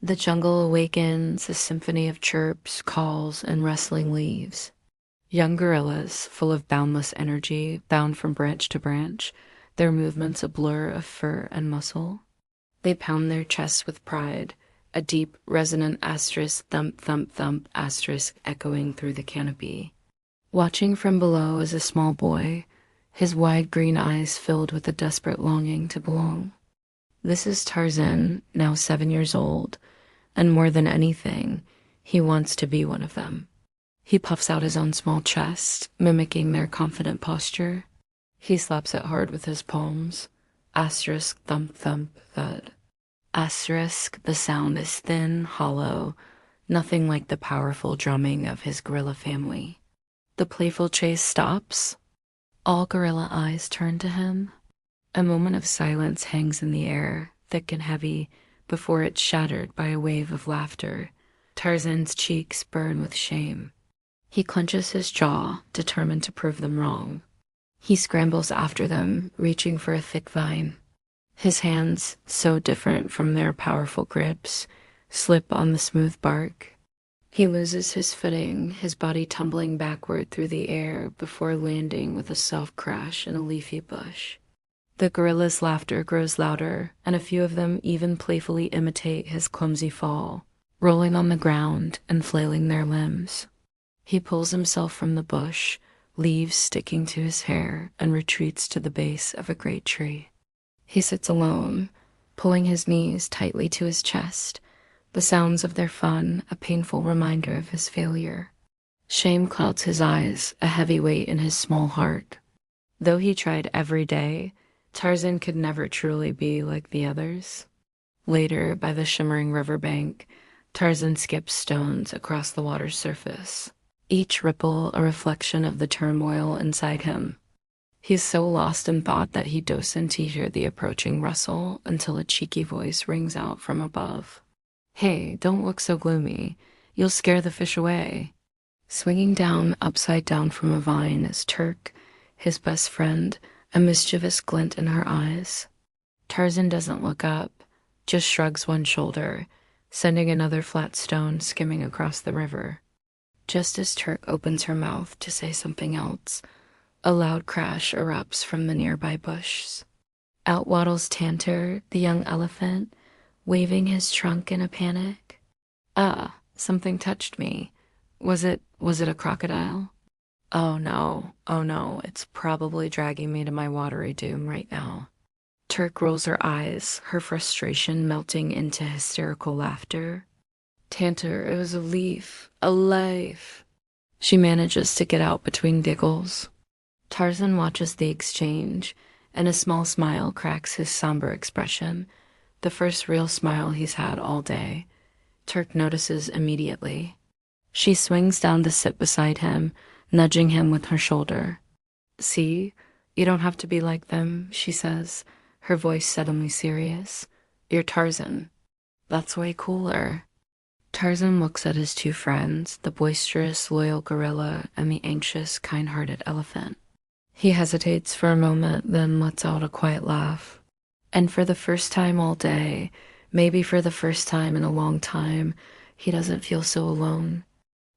The jungle awakens, a symphony of chirps, calls, and rustling leaves. Young gorillas, full of boundless energy, bound from branch to branch, their movements a blur of fur and muscle. They pound their chests with pride, a deep, resonant asterisk thump thump thump asterisk echoing through the canopy. Watching from below is a small boy, his wide green eyes filled with a desperate longing to belong. This is Tarzan, now 7 years old, and more than anything, he wants to be one of them. He puffs out his own small chest, mimicking their confident posture. He slaps it hard with his palms. Asterisk, thump, thump, thud. Asterisk, the sound is thin, hollow, nothing like the powerful drumming of his gorilla family. The playful chase stops. All gorilla eyes turn to him. A moment of silence hangs in the air, thick and heavy, before it's shattered by a wave of laughter. Tarzan's cheeks burn with shame. He clenches his jaw, determined to prove them wrong. He scrambles after them, reaching for a thick vine. His hands, so different from their powerful grips, slip on the smooth bark. He loses his footing, his body tumbling backward through the air before landing with a soft crash in a leafy bush. The gorilla's laughter grows louder, and a few of them even playfully imitate his clumsy fall, rolling on the ground and flailing their limbs. He pulls himself from the bush, leaves sticking to his hair, and retreats to the base of a great tree. He sits alone, pulling his knees tightly to his chest, the sounds of their fun a painful reminder of his failure. Shame clouds his eyes, a heavy weight in his small heart. Though he tried every day, Tarzan could never truly be like the others. Later, by the shimmering riverbank, Tarzan skips stones across the water's surface, each ripple a reflection of the turmoil inside him. He's so lost in thought that he doesn't hear the approaching rustle until a cheeky voice rings out from above. "Hey, don't look so gloomy. You'll scare the fish away." Swinging down upside down from a vine is Terk, his best friend, a mischievous glint in her eyes. Tarzan doesn't look up, just shrugs one shoulder, sending another flat stone skimming across the river. Just as Terk opens her mouth to say something else, a loud crash erupts from the nearby bushes. Out waddles Tantor, the young elephant, waving his trunk in a panic. "Ah, something touched me. Was it a crocodile? Oh no, it's probably dragging me to my watery doom right now." Terk rolls her eyes, her frustration melting into hysterical laughter. "Tantor, it was a leaf, a life." She manages to get out between giggles. Tarzan watches the exchange, and a small smile cracks his somber expression, the first real smile he's had all day. Terk notices immediately. She swings down to sit beside him, nudging him with her shoulder. "See, you don't have to be like them," she says, her voice suddenly serious. "You're Tarzan. That's way cooler." Tarzan looks at his two friends, the boisterous, loyal gorilla and the anxious, kind-hearted elephant. He hesitates for a moment, then lets out a quiet laugh. And for the first time all day, maybe for the first time in a long time, he doesn't feel so alone.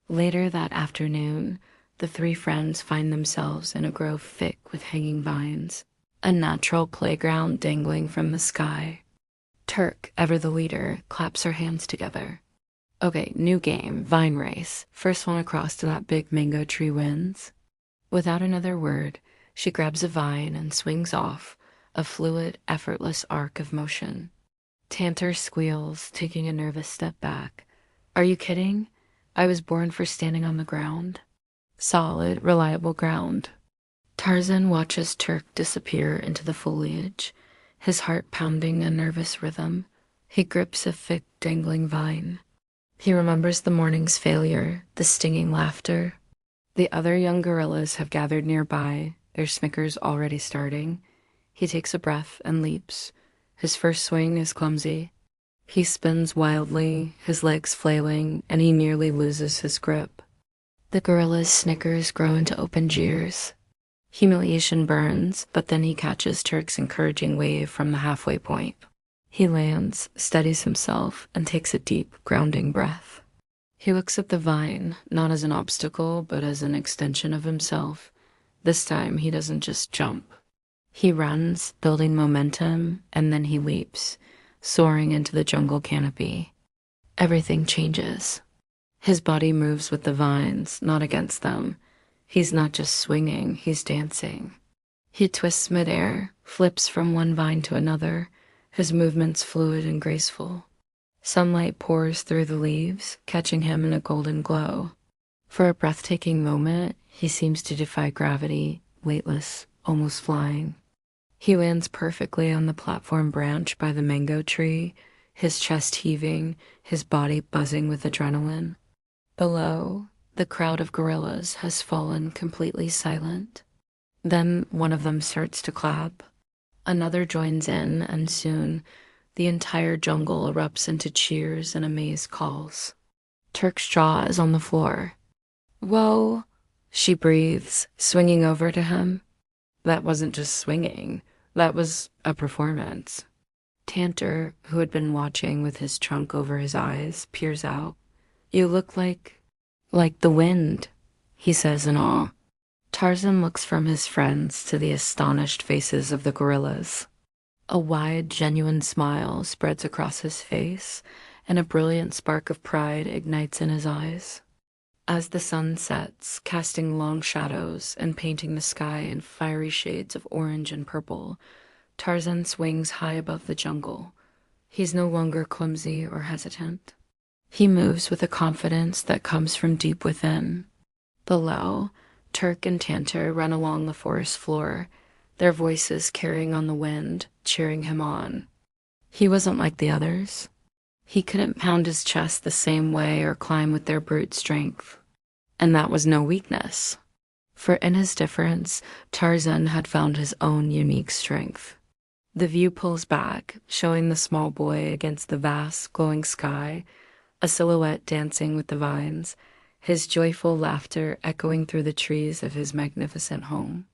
Later that afternoon, the three friends find themselves in a grove thick with hanging vines, a natural playground dangling from the sky. Terk, ever the leader, claps her hands together. "Okay, new game, vine race. First one across to that big mango tree wins." Without another word, she grabs a vine and swings off, a fluid, effortless arc of motion. Tantor squeals, taking a nervous step back. "Are you kidding? I was born for standing on the ground." Solid, reliable ground. Tarzan watches Terk disappear into the foliage, his heart pounding a nervous rhythm. He grips a thick, dangling vine. He remembers the morning's failure, the stinging laughter. The other young gorillas have gathered nearby, their snickers already starting. He takes a breath and leaps. His first swing is clumsy. He spins wildly, his legs flailing, and he nearly loses his grip. The gorilla's snickers grow into open jeers. Humiliation burns, but then he catches Turk's encouraging wave from the halfway point. He lands, steadies himself, and takes a deep, grounding breath. He looks at the vine, not as an obstacle, but as an extension of himself. This time, he doesn't just jump. He runs, building momentum, and then he leaps, soaring into the jungle canopy. Everything changes. His body moves with the vines, not against them. He's not just swinging, he's dancing. He twists midair, flips from one vine to another, his movements fluid and graceful. Sunlight pours through the leaves, catching him in a golden glow. For a breathtaking moment, he seems to defy gravity, weightless, almost flying. He lands perfectly on the platform branch by the mango tree, his chest heaving, his body buzzing with adrenaline. Below, the crowd of gorillas has fallen completely silent. Then one of them starts to clap. Another joins in, and soon, the entire jungle erupts into cheers and amazed calls. Terk's jaw is on the floor. "Whoa," she breathes, swinging over to him. That wasn't just swinging. That was a performance. Tantor, who had been watching with his trunk over his eyes, peers out. "You look like the wind," he says in awe. Tarzan looks from his friends to the astonished faces of the gorillas. A wide, genuine smile spreads across his face, and a brilliant spark of pride ignites in his eyes. As the sun sets, casting long shadows and painting the sky in fiery shades of orange and purple, Tarzan swings high above the jungle. He's no longer clumsy or hesitant. He moves with a confidence that comes from deep within. Below, Terk and Tantor run along the forest floor, their voices carrying on the wind, cheering him on. He wasn't like the others. He couldn't pound his chest the same way or climb with their brute strength. And that was no weakness. For in his difference, Tarzan had found his own unique strength. The view pulls back, showing the small boy against the vast, glowing sky, a silhouette dancing with the vines, his joyful laughter echoing through the trees of his magnificent home.